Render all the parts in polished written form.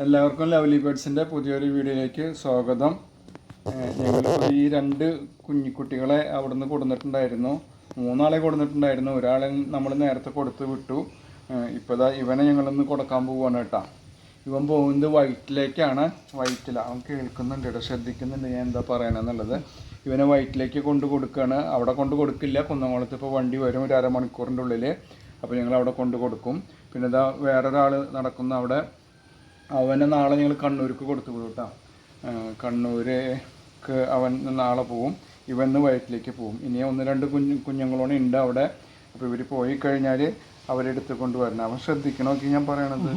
എല്ലാവർക്കും ലവ്ലി ബേർഡ്സിൻ്റെ പുതിയൊരു വീഡിയോയിലേക്ക് സ്വാഗതം. ഞങ്ങളിപ്പോൾ ഈ രണ്ട് കുഞ്ഞിക്കുട്ടികളെ അവിടുന്ന് കൊടുത്തിട്ടുണ്ടായിരുന്നു. 3 ആളെ കൊടുത്തിട്ടുണ്ടായിരുന്നു. ഒരാളെ നമ്മൾ നേരത്തെ കൊടുത്ത് വിട്ടു. ഇപ്പോൾ ഇവനെ ഞങ്ങളൊന്ന് കൊടുക്കാൻ പോവുകയാണ് കേട്ടോ. ഇവൻ പോകുന്നത് വയറ്റിലേക്കാണ്. അവൻ കേൾക്കുന്നുണ്ട് കേട്ടോ, ശ്രദ്ധിക്കുന്നുണ്ട് ഞാൻ എന്താ പറയണമെന്നുള്ളത്. ഇവനെ വയറ്റിലേക്ക് കൊണ്ട് കൊടുക്കുകയാണ്. അവിടെ കൊണ്ട് കൊടുക്കില്ല, കുന്നംകുളത്ത് ഇപ്പോൾ വണ്ടി വരും ഒരു അരമണിക്കൂറിൻ്റെ ഉള്ളിൽ. അപ്പോൾ ഞങ്ങൾ അവിടെ കൊണ്ട് കൊടുക്കും. പിന്നെ വേറൊരാൾ നടക്കുന്ന അവിടെ, അവനെ നാളെ ഞങ്ങൾ കണ്ണൂർക്ക് കൊടുത്തു വിടും കേട്ടോ. കണ്ണൂർക്ക് അവൻ നാളെ പോവും. ഇവന്ന് വയറ്റിലേക്ക് പോവും. ഇനി 1-2 കുഞ്ഞുങ്ങളോടെ ഉണ്ട് അവിടെ. അപ്പോൾ ഇവർ പോയി കഴിഞ്ഞാൽ അവരെടുത്ത് കൊണ്ടുവരണം. അവൻ ശ്രദ്ധിക്കണമൊക്കെ ഞാൻ പറയണത്,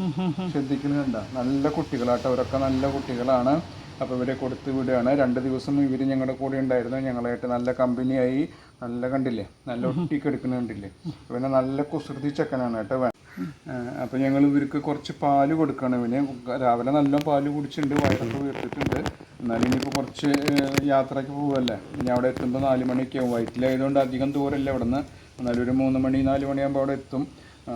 ശ്രദ്ധിക്കുന്നുണ്ട. നല്ല കുട്ടികളാട്ടോ, അവരൊക്കെ നല്ല കുട്ടികളാണ്. അപ്പോൾ ഇവരെ കൊടുത്ത് വിടുകയാണ്. 2 ദിവസം ഇവർ ഞങ്ങളുടെ കൂടെ ഉണ്ടായിരുന്നു. ഞങ്ങളായിട്ട് നല്ല കമ്പനിയായി. നല്ല കണ്ടില്ലേ, നല്ല ഒട്ടിക്കെടുക്കുന്നുണ്ടില്ലേ. ഇവനെ നല്ല കുസൃതി ചെക്കനാണ് കേട്ടോ. അപ്പോൾ ഞങ്ങൾ ഇവർക്ക് കുറച്ച് പാല് കൊടുക്കണം. ഇവന് രാവിലെ നല്ല പാല് കുടിച്ചിട്ടുണ്ട്, വയറൊക്കെ വീർത്തിട്ടുണ്ട്. എന്നാലും ഇനിയിപ്പോൾ കുറച്ച് യാത്രയ്ക്ക് പോവുമല്ലേ. ഇനി അവിടെ എത്തുമ്പോൾ 4 മണിയൊക്കെ ആവും. വയറ്റിലായതുകൊണ്ട് അധികം ദൂരമല്ല ഇവിടെ നിന്ന്. എന്നാലും ഒരു 3 മണി 4 മണിയാകുമ്പോൾ അവിടെ എത്തും.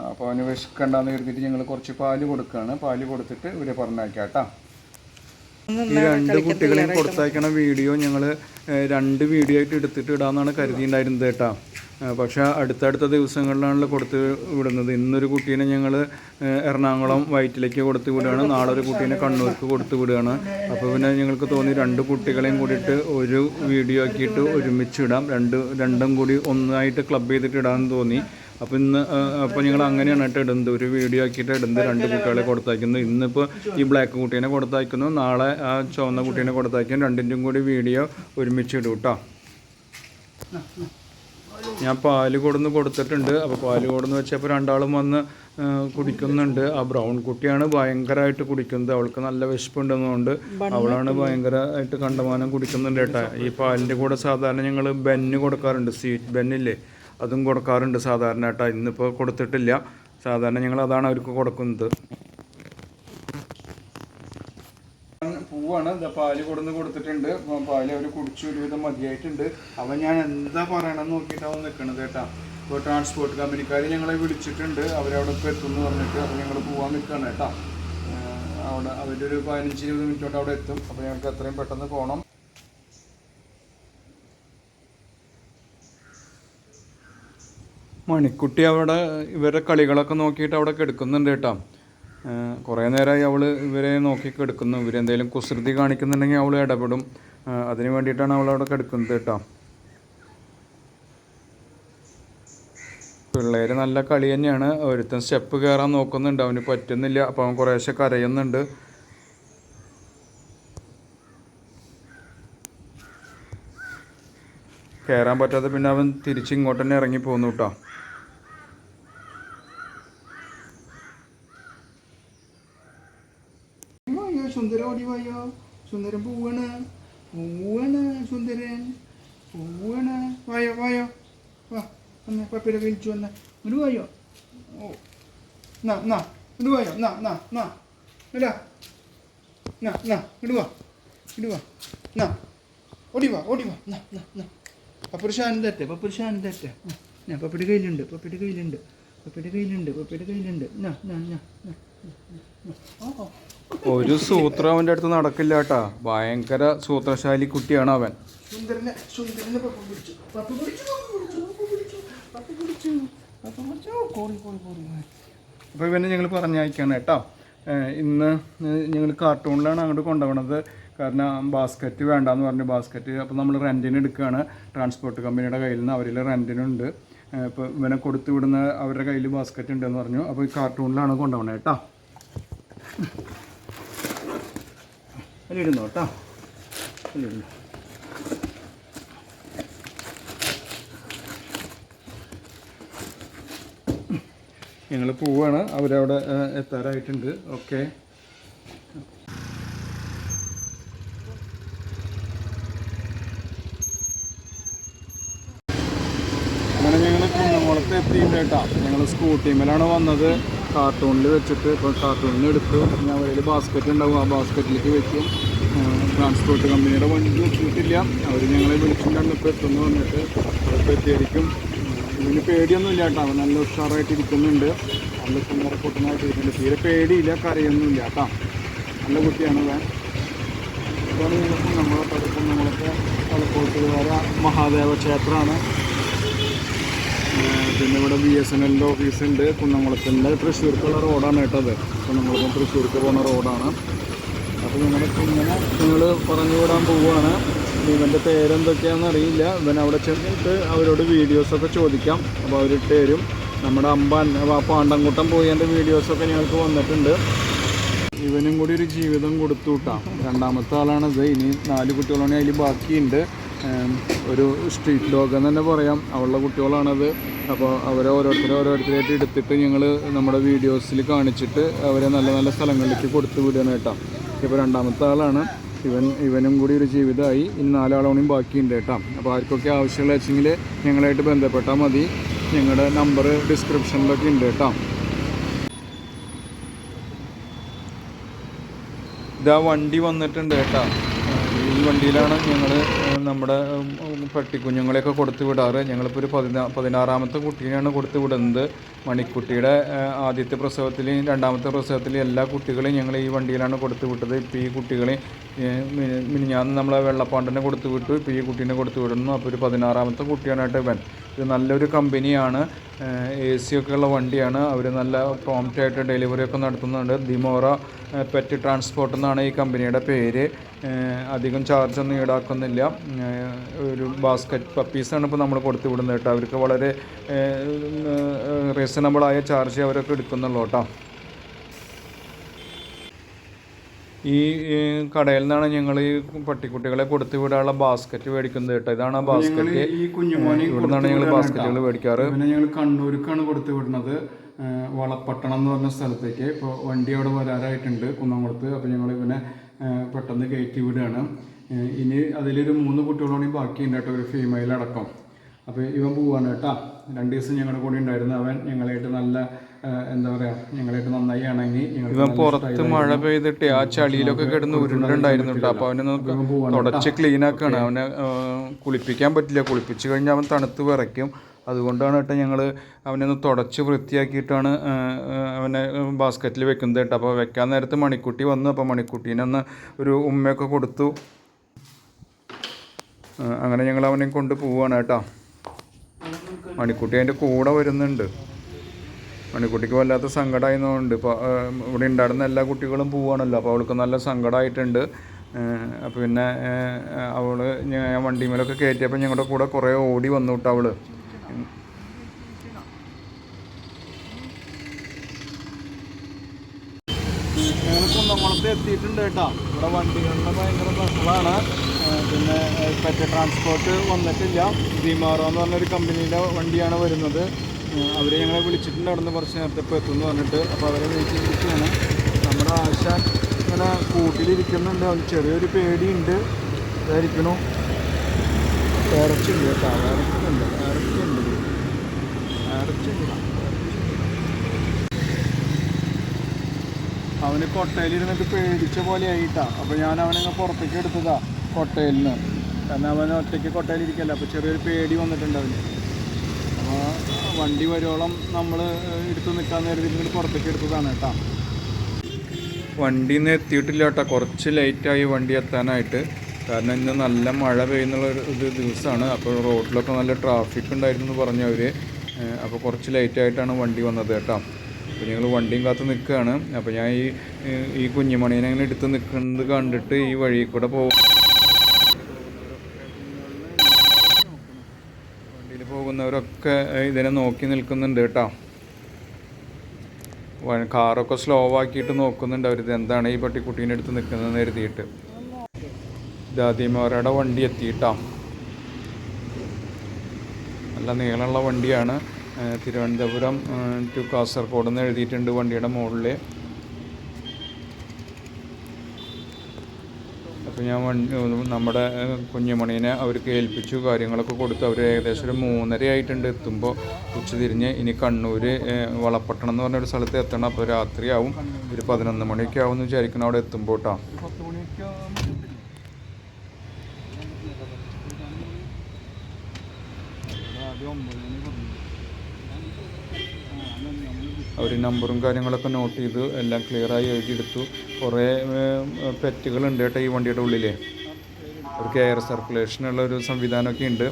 അപ്പോൾ അവന് വിശക്കണ്ടെന്ന് കരുതിയിട്ട് ഞങ്ങൾ കുറച്ച് പാല് കൊടുക്കുകയാണ്. പാല് കൊടുത്തിട്ട് ഇവരെ പറഞ്ഞയക്കാം കേട്ടോ. ഈ 2 കുട്ടികളെയും കൊടുത്തയക്കണ വീഡിയോ ഞങ്ങൾ 2 വീഡിയോ ആയിട്ട് എടുത്തിട്ട് ഇടാമെന്നാണ് കരുതിയിട്ടുണ്ടായിരുന്നത് കേട്ടോ. പക്ഷേ അടുത്തടുത്ത ദിവസങ്ങളിലാണല്ലോ കൊടുത്ത് വിടുന്നത്. ഇന്നൊരു കുട്ടീനെ ഞങ്ങൾ എറണാകുളം വയറ്റിലേക്ക് കൊടുത്ത് വിടുകയാണ്. നാളെ ഒരു കുട്ടീനെ കണ്ണൂർക്ക് കൊടുത്ത് വിടുകയാണ്. അപ്പോൾ പിന്നെ ഞങ്ങൾക്ക് തോന്നി 2 കുട്ടികളെയും കൂടിയിട്ട് ഒരു വീഡിയോ ആക്കിയിട്ട് ഒരുമിച്ച് ഇടാം. രണ്ടും കൂടി ഒന്നായിട്ട് ക്ലബ് ചെയ്തിട്ട് ഇടാമെന്ന് തോന്നി. അപ്പോൾ ഞങ്ങൾ അങ്ങനെയാണ് കേട്ടോ ഇടുന്നത്. ഒരു വീഡിയോ ആക്കിയിട്ട് ഇടുന്നത്. 2 കുട്ടികളെ കൊടുത്തയക്കുന്നു. ഇന്നിപ്പോൾ ഈ ബ്ലാക്ക് കുട്ടീനെ കൊടുത്തയക്കുന്നു, നാളെ ആ ചുവന്ന കുട്ടീനെ കൊടുത്തയക്കും. 2ൻ്റെയും കൂടി വീഡിയോ ഒരുമിച്ച് ഇടും കേട്ടോ. ഞാൻ പാല് കൊടുത്തിട്ടുണ്ട്. അപ്പോൾ പാല് വെച്ചപ്പോൾ 2 ആളും വന്ന് കുടിക്കുന്നുണ്ട്. ആ ബ്രൗൺ കുട്ടിയാണ് ഭയങ്കരമായിട്ട് കുടിക്കുന്നത്. അവൾക്ക് നല്ല വിശപ്പുണ്ടെന്നുകൊണ്ട് അവളാണ് ഭയങ്കരമായിട്ട് കണ്ടമാനം കുടിക്കുന്നുണ്ട് കേട്ടോ. ഈ പാലിൻ്റെ കൂടെ സാധാരണ ഞങ്ങൾ ബെന്ന് കൊടുക്കാറുണ്ട്, സ്വീറ്റ് ബെന്നില്ലേ, അതും കൊടുക്കാറുണ്ട് സാധാരണ കേട്ടോ. ഇന്നിപ്പോൾ കൊടുത്തിട്ടില്ല. സാധാരണ ഞങ്ങൾ അതാണ് അവർക്ക് കൊടുക്കുന്നത്. പൂവാണ് പാല് കൊടുത്തിട്ടുണ്ട്. പാല് അവർ കുടിച്ച് ഒരുവിധം മതിയായിട്ടുണ്ട്. അവൻ ഞാൻ എന്താ പറയണമെന്ന് നോക്കിയിട്ട് അവൻ നിൽക്കണത് കേട്ടോ. ഇപ്പോൾ ട്രാൻസ്പോർട്ട് കമ്പനിക്കാർ ഞങ്ങളെ വിളിച്ചിട്ടുണ്ട്. അവരവിടെ ഇപ്പോൾ എത്തുമെന്ന് പറഞ്ഞിട്ട്. അപ്പോൾ ഞങ്ങൾ പോകാൻ നിൽക്കുകയാണ് കേട്ടോ. അവിടെ അവരൊരു 15-20 മിനിറ്റ് കൊണ്ട് അവിടെ എത്തും. അപ്പോൾ ഞങ്ങൾക്ക് എത്രയും പെട്ടെന്ന് പോകണം. മണിക്കുട്ടി അവിടെ ഇവരുടെ കളികളൊക്കെ നോക്കിയിട്ട് അവിടെ കിടക്കുന്നുണ്ട് കേട്ടോ. കുറേ നേരമായി അവൾ ഇവരെ നോക്കി കിടക്കുന്നു. ഇവരെന്തെങ്കിലും കുസൃതി കാണിക്കുന്നുണ്ടെങ്കിൽ അവൾ ഇടപെടും. അതിന് വേണ്ടിയിട്ടാണ് അവളവിടെ കിടക്കുന്നത് കേട്ടോ. പിള്ളേർ നല്ല കളി തന്നെയാണ്. ഒരുത്തൻ സ്റ്റെപ്പ് കയറാൻ നോക്കുന്നുണ്ട്, അവന് പറ്റുന്നില്ല. അപ്പോൾ അവൻ കുറേശ്ശെ കരയുന്നുണ്ട്. കയറാൻ പറ്റാതെ പിന്നെ അവൻ തിരിച്ചിങ്ങോട്ട് തന്നെ ഇറങ്ങി പോന്നു കേട്ടോ. സുന്ദരൻ ഓടി വായോ, സുന്ദരൻ പോവാണ് സുന്ദരൻ പോവാണ്. വായോ വാ വന്ന് പപ്പിയുടെ വിളിച്ചു വന്ന് ഇങ്ങോട്ട് വായോ. ഓ ഇങ്ങോട്ട് വായോ. ഇടാ ഇങ്ങോട്ട് വാ ഓടി വാ പപ്പിയുടെ ഷാനും തട്ടെ പപ്പിയുടെ കയ്യിലുണ്ട്. ഒരു സൂത്രം അവൻ്റെ അടുത്ത് നടക്കില്ല കേട്ടാ. ഭയങ്കര സൂത്രശാലി കുട്ടിയാണ് അവൻ. അപ്പോൾ ഇവനെ ഞങ്ങൾ പറഞ്ഞയക്കാണ് കേട്ടോ. ഇന്ന് ഞങ്ങൾ കാർട്ടൂണിലാണ് അങ്ങോട്ട് കൊണ്ടുപോകണത്. കാരണം ബാസ്ക്കറ്റ് വേണ്ടാന്ന് പറഞ്ഞു. ബാസ്ക്കറ്റ് അപ്പോൾ നമ്മൾ റെൻറ്റിന് എടുക്കുകയാണ്. ട്രാൻസ്പോർട്ട് കമ്പനിയുടെ കയ്യിൽ നിന്ന്. അവരിൽ റെൻറ്റിനുണ്ട്. ഇപ്പോൾ ഇവനെ കൊടുത്തു വിടുന്ന അവരുടെ കയ്യിൽ ബാസ്ക്കറ്റ് ഉണ്ടെന്ന് പറഞ്ഞു. അപ്പോൾ ഈ കാർട്ടൂണിലാണ് കൊണ്ടുപോകണത് കേട്ടോ. അതിലിരുന്നോ കേട്ടോ, അതിലിരുന്നു. ഞങ്ങൾ പോവാണ്. അവരവിടെ എത്താറായിട്ടുണ്ട്. ഓക്കെ. അങ്ങനെ ഞങ്ങൾ കുന്നംകുളത്ത് എത്തിയിട്ടുണ്ട് കേട്ടോ. ഞങ്ങൾ സ്കൂട്ടിമേലാണ് വന്നത്. കാർട്ടൂണിൽ വെച്ചിട്ട് ഇപ്പോൾ കാർട്ടൂണിൽ എടുത്തു. പിന്നെ അവരിൽ ബാസ്ക്കറ്റ് ഉണ്ടാവും, ആ ബാസ്ക്കറ്റിലേക്ക് വെക്കും. ട്രാൻസ്പോർട്ട് കമ്പനിയുടെ വണ്ടി എത്തിയിട്ടില്ല. അവർ ഞങ്ങളെ വിളിച്ചിട്ടുണ്ടായിരുന്നു. ഇപ്പോൾ എത്തുമെന്ന് പറഞ്ഞിട്ട് അവർക്ക് എത്തിയായിരിക്കും. ഇതിന് പേടിയൊന്നുമില്ല കേട്ടോ. അവൻ നല്ല ഉഷാറായിട്ട് ഇരിക്കുന്നുണ്ട്. നല്ല സുന്ദര പൊട്ടനായിട്ട് ഇരിക്കുന്നുണ്ട്. തീരെ പേടിയില്ല, കരയൊന്നുമില്ല കേട്ടോ. നല്ല കുട്ടിയാണ് ഞാൻ. ഇതാണ് നമ്മളൊക്കെ കളക്കോട്ടുകാര മഹാദേവ ക്ഷേത്രമാണ്. പിന്നെ ഇവിടെ BSNL ഓഫീസുണ്ട് കുന്നംകുളത്തിൻ്റെ. തൃശ്ശൂർക്കുള്ള റോഡാണ് കേട്ടത്. കുന്നംകുളത്ത് തൃശ്ശൂർക്ക് പോകുന്ന റോഡാണ്. അപ്പോൾ നിങ്ങൾ പറഞ്ഞു വിടാൻ പോവുകയാണ്. ഇവൻ്റെ പേരെന്തൊക്കെയാണെന്ന് അറിയില്ല. ഇവൻ അവിടെ ചെന്നിട്ട് അവരോട് വീഡിയോസൊക്കെ ചോദിക്കാം. അപ്പോൾ അവരിട്ട് തരും. നമ്മുടെ പാണ്ടംകുട്ടം പോയി എൻ്റെ വീഡിയോസൊക്കെ ഞങ്ങൾക്ക് വന്നിട്ടുണ്ട്. ഇവനും കൂടി ഒരു ജീവിതം കൊടുത്തു വിട്ടാം. രണ്ടാമത്തെ ആളാണിത്. ഇനി 4 കുട്ടികളാണ് അതിൽ ബാക്കിയുണ്ട്. ഒരു സ്ട്രീറ്റ് ഡോഗ് എന്ന് തന്നെ പറയാം. അവളുടെ കുട്ടികളാണത്. അപ്പോൾ അവരെ ഓരോരുത്തരായിട്ട് എടുത്തിട്ട് ഞങ്ങൾ നമ്മുടെ വീഡിയോസിൽ കാണിച്ചിട്ട് അവരെ നല്ല നല്ല സ്ഥലങ്ങളിലേക്ക് കൊടുത്തു വിടുകയാണ് കേട്ടോ. ഇപ്പോൾ രണ്ടാമത്തെ ആളാണ് ഇവനും കൂടി ഒരു ജീവിതമായി. ഇനി 4 ആളോണയും ബാക്കിയുണ്ട് കേട്ടോ. അപ്പോൾ ആർക്കൊക്കെ ആവശ്യമുള്ള വെച്ചെങ്കിൽ ഞങ്ങളായിട്ട് ബന്ധപ്പെട്ടാൽ മതി. ഞങ്ങളുടെ നമ്പർ ഡിസ്ക്രിപ്ഷനിലൊക്കെ ഉണ്ട് കേട്ടോ. ഇതാ വണ്ടി വന്നിട്ടുണ്ട് കേട്ടോ. ഈ വണ്ടിയിലാണ് ഞങ്ങൾ നമ്മുടെ പട്ടിക്കുഞ്ഞുങ്ങളെയൊക്കെ കൊടുത്തു വിടാറ്. ഞങ്ങളിപ്പോൾ ഒരു 16ാമത്തെ കുട്ടീനെയാണ് കൊടുത്തു വിടുന്നത്. മണിക്കുട്ടിയുടെ ആദ്യത്തെ പ്രസവത്തിലെയും രണ്ടാമത്തെ പ്രസവത്തിലെയും എല്ലാ കുട്ടികളെയും ഞങ്ങൾ ഈ വണ്ടിയിലാണ് കൊടുത്തു വിട്ടത്. ഇപ്പോൾ ഈ കുട്ടികളെ ഞാൻ നമ്മളെ വെള്ളപ്പാണ്ടിനെ കൊടുത്തു വിട്ടു. ഇപ്പോൾ ഈ കുട്ടീനെ കൊടുത്തു വിടുന്നു. അപ്പോൾ ഒരു 16ാമത്തെ കുട്ടിയാണ് കേട്ടോ ഇവൻ. ഇത് നല്ലൊരു കമ്പനിയാണ്. AC ഒക്കെ ഉള്ള വണ്ടിയാണ്. അവർ നല്ല പ്രോംപ്റ്റായിട്ട് ഡെലിവറി ഒക്കെ നടത്തുന്നുണ്ട്. ദിമോറ പെറ്റ് ട്രാൻസ്പോർട്ട് എന്നാണ് ഈ കമ്പനിയുടെ പേര്. അധികം ചാർജൊന്നും ഈടാക്കുന്നില്ല. ഒരു ബാസ്ക്കറ്റ് പപ്പീസാണ് ഇപ്പോൾ നമ്മൾ കൊടുത്തു വിടുന്നത് കേട്ടോ. അവർക്ക് വളരെ റീസണബിളായ ചാർജ് അവരൊക്കെ എടുക്കുന്നുള്ളൂ കേട്ടോ. ഈ കടയിൽ നിന്നാണ് ഞങ്ങൾ ഈ പട്ടിക്കുട്ടികളെ കൊടുത്തു വിടാനുള്ള ബാസ്ക്കറ്റ് മേടിക്കുന്നത് കേട്ടോ. ഇതാണ് ആ ബാസ്ക്കറ്റ്. ഇവിടെ നിന്നാണ് ഞങ്ങൾ ബാസ്ക്കറ്റുകൾ മേടിക്കാറ്. പിന്നെ ഞങ്ങൾ കണ്ണൂർക്കാണ് കൊടുത്തു വിടുന്നത്, വളപ്പട്ടണം എന്ന് പറഞ്ഞ സ്ഥലത്തേക്ക്. ഇപ്പോൾ വണ്ടി അവിടെ വരാറായിട്ടുണ്ട് കുന്നംകുളത്ത്. അപ്പോൾ ഞങ്ങൾ ഇവനെ പെട്ടെന്ന് കയറ്റി വിടുകയാണ്. ഇനി അതിലൊരു 3 കുട്ടികളോടെ ബാക്കിയുണ്ട് കേട്ടോ, ഒരു ഫീമെയിൽ അടക്കം. അപ്പോൾ ഇവൻ പോവാണ് കേട്ടോ. 2 ദിവസം ഞങ്ങളുടെ കൂടെ ഉണ്ടായിരുന്നു. അവൻ ഞങ്ങളായിട്ട് നല്ല എന്താ പറയുക, ഞങ്ങളായിട്ട് നന്നായി ആണെങ്കിൽ ഇവൻ പുറത്ത് മഴ പെയ്തിട്ട് ആ ചളിയിലൊക്കെ കിടന്ന് ഉരുണ്ടുണ്ടായിരുന്നു കേട്ടോ. അപ്പോൾ അവനെ തുടച്ച് ക്ലീനാക്കുകയാണ്. അവനെ കുളിപ്പിക്കാൻ പറ്റില്ല. കുളിപ്പിച്ച് കഴിഞ്ഞാൽ അവൻ തണുത്ത് വിറയ്ക്കും. അതുകൊണ്ടാണ് കേട്ടോ ഞങ്ങൾ അവനെ ഒന്ന് തുടച്ച് വൃത്തിയാക്കിയിട്ടാണ് അവനെ ബാസ്ക്കറ്റിൽ വെക്കുന്നത് കേട്ടോ. അപ്പോൾ വെക്കാൻ നേരത്ത് മണിക്കുട്ടി വന്നു. അപ്പോൾ മണിക്കുട്ടീനെ ഒന്ന് ഒരു ഉമ്മയൊക്കെ കൊടുത്തു. അങ്ങനെ ഞങ്ങൾ അവനെ കൊണ്ട് പോവുകയാണ് കേട്ടോ. മണിക്കുട്ടി അതിൻ്റെ കൂടെ വരുന്നുണ്ട്. മണിക്കുട്ടിക്ക് വല്ലാത്ത സങ്കടമായിരുന്നുകൊണ്ട് ഇപ്പോൾ ഇവിടെ ഉണ്ടായിരുന്ന എല്ലാ കുട്ടികളും പോവുകയാണല്ലോ. അപ്പോൾ അവൾക്ക് നല്ല സങ്കടമായിട്ടുണ്ട്. അപ്പോൾ പിന്നെ അവൾ ഞാൻ വണ്ടിമേലൊക്കെ കയറ്റിയപ്പോൾ ഞങ്ങളുടെ കൂടെ കുറേ ഓടി വന്നു കേട്ടോ അവൾ. ഞങ്ങൾ കുന്നംകുളത്ത് എത്തിയിട്ടുണ്ട് കേട്ടോ. ഇവിടെ വണ്ടികളുടെ ഭയങ്കര ബഹളമാണ്. പിന്നെ പെറ്റ് ട്രാൻസ്പോർട്ട് വന്നിട്ടില്ല. ദിമോറ എന്ന് പറഞ്ഞൊരു കമ്പനിയുടെ വണ്ടിയാണ് വരുന്നത്. അവർ ഞങ്ങളെ വിളിച്ചിട്ടുണ്ട് അവിടെ നിന്ന് കുറച്ച് നേരത്തെ ഇപ്പോൾ എത്തുമെന്ന് പറഞ്ഞിട്ട്. അപ്പോൾ അവരെ വെയിറ്റ് ചെയ്തിരിക്കുകയാണ്. നമ്മുടെ ആശാൻ ഇങ്ങനെ കൂട്ടിലിരിക്കുന്നുണ്ട്. അവന് ചെറിയൊരു പേടിയുണ്ട്. ഇതായിരിക്കണു. ഇറച്ചില്ല കേട്ടോ. ഇറച്ചിയുണ്ട്. അവന് കൊട്ടയിലിരുന്നിട്ട് പേടിച്ച പോലെ ആയിട്ടാണ്. അപ്പോൾ ഞാൻ അവനങ്ങ് പുറത്തേക്ക് എടുത്തതാ കൊട്ടയിൽ നിന്ന്. കാരണം അവൻ ഒറ്റയ്ക്ക് കൊട്ടയിലിരിക്കല്ല. അപ്പോൾ ചെറിയൊരു പേടി വന്നിട്ടുണ്ട് അവന്. അപ്പോൾ വണ്ടി വരുവോളം നമ്മൾ എടുത്ത് നിൽക്കാൻ നേരത്തിൽ പുറത്തേക്ക് എടുത്തതാണ് കേട്ടോ. വണ്ടിയിൽ നിന്ന് എത്തിയിട്ടില്ല കേട്ടോ. കുറച്ച് ലേറ്റായി വണ്ടി എത്താനായിട്ട്. കാരണം ഇന്ന് നല്ല മഴ പെയ്യുന്നുള്ളൊരു ദിവസമാണ്. അപ്പോൾ റോഡിലൊക്കെ നല്ല ട്രാഫിക് ഉണ്ടായിരുന്നു എന്ന് പറഞ്ഞു അവർ. അപ്പോൾ കുറച്ച് ലേറ്റായിട്ടാണ് വണ്ടി വന്നത് കേട്ടോ. അപ്പോൾ ഞങ്ങൾ വണ്ടിയും കാത്ത് നിൽക്കുകയാണ്. അപ്പോൾ ഞാൻ ഈ കുഞ്ഞുമണീനെ അങ്ങനെ എടുത്ത് നിൽക്കുന്നത് കണ്ടിട്ട് ഈ വഴി കൂടെ പോകും. വണ്ടിയിൽ പോകുന്നവരൊക്കെ ഇതിനെ നോക്കി നിൽക്കുന്നുണ്ട് കേട്ടോ. കാറൊക്കെ സ്ലോ ആക്കിയിട്ട് നോക്കുന്നുണ്ട് അവർ. ഇത് എന്താണ് ഈ പട്ടിക്കുട്ടീനെ എടുത്ത് നിൽക്കുന്നതെന്ന് കരുതിയിട്ട്. ദിമോറയുടെ വണ്ടി എത്തിയിട്ടാ. നല്ല നീളമുള്ള വണ്ടിയാണ്. തിരുവനന്തപുരം ടു കാസർഗോഡ് എന്ന് എഴുതിയിട്ടുണ്ട് വണ്ടിയുടെ മുകളിൽ. അപ്പോൾ ഞാൻ നമ്മുടെ കുഞ്ഞുമണീനെ അവർക്ക് ഏൽപ്പിച്ചു. കാര്യങ്ങളൊക്കെ കൊടുത്തു. അവർ ഏകദേശം ഒരു 3:30 ആയിട്ടുണ്ട് എത്തുമ്പോൾ. ഉച്ചതിരിഞ്ഞ് ഇനി കണ്ണൂർ വളപ്പട്ടണം എന്ന് പറഞ്ഞൊരു സ്ഥലത്ത് എത്തണം. അപ്പോൾ രാത്രിയാവും. ഒരു 11 മണിയൊക്കെ ആവും എന്ന് വിചാരിക്കണം അവിടെ എത്തുമ്പോൾ കേട്ടോ. അവർ നമ്പറും കാര്യങ്ങളൊക്കെ നോട്ട് ചെയ്തു, എല്ലാം ക്ലിയറായി എഴുതിയെടുത്തു. കുറേ പെറ്റുകളുണ്ട് കേട്ടോ ഈ വണ്ടിയുടെ ഉള്ളിൽ. അവർക്ക് എയർ സർക്കുലേഷനുള്ള ഒരു സംവിധാനമൊക്കെ ഉണ്ട്.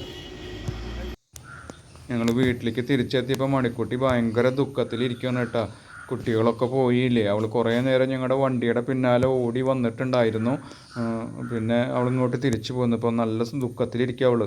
ഞങ്ങൾ വീട്ടിലേക്ക് തിരിച്ചെത്തിയപ്പോൾ മണിക്കുട്ടി ഭയങ്കര ദുഃഖത്തിലിരിക്കുകയാണ് കേട്ടോ. കുട്ടികളൊക്കെ പോയില്ലേ, അവൾ കുറേ നേരം ഞങ്ങളുടെ വണ്ടിയുടെ പിന്നാലെ ഓടി വന്നിട്ടുണ്ടായിരുന്നു. പിന്നെ അവൾ ഇങ്ങോട്ട് തിരിച്ചു പോന്നപ്പോൾ നല്ല ദുഃഖത്തിലിരിക്കുക അവൾ.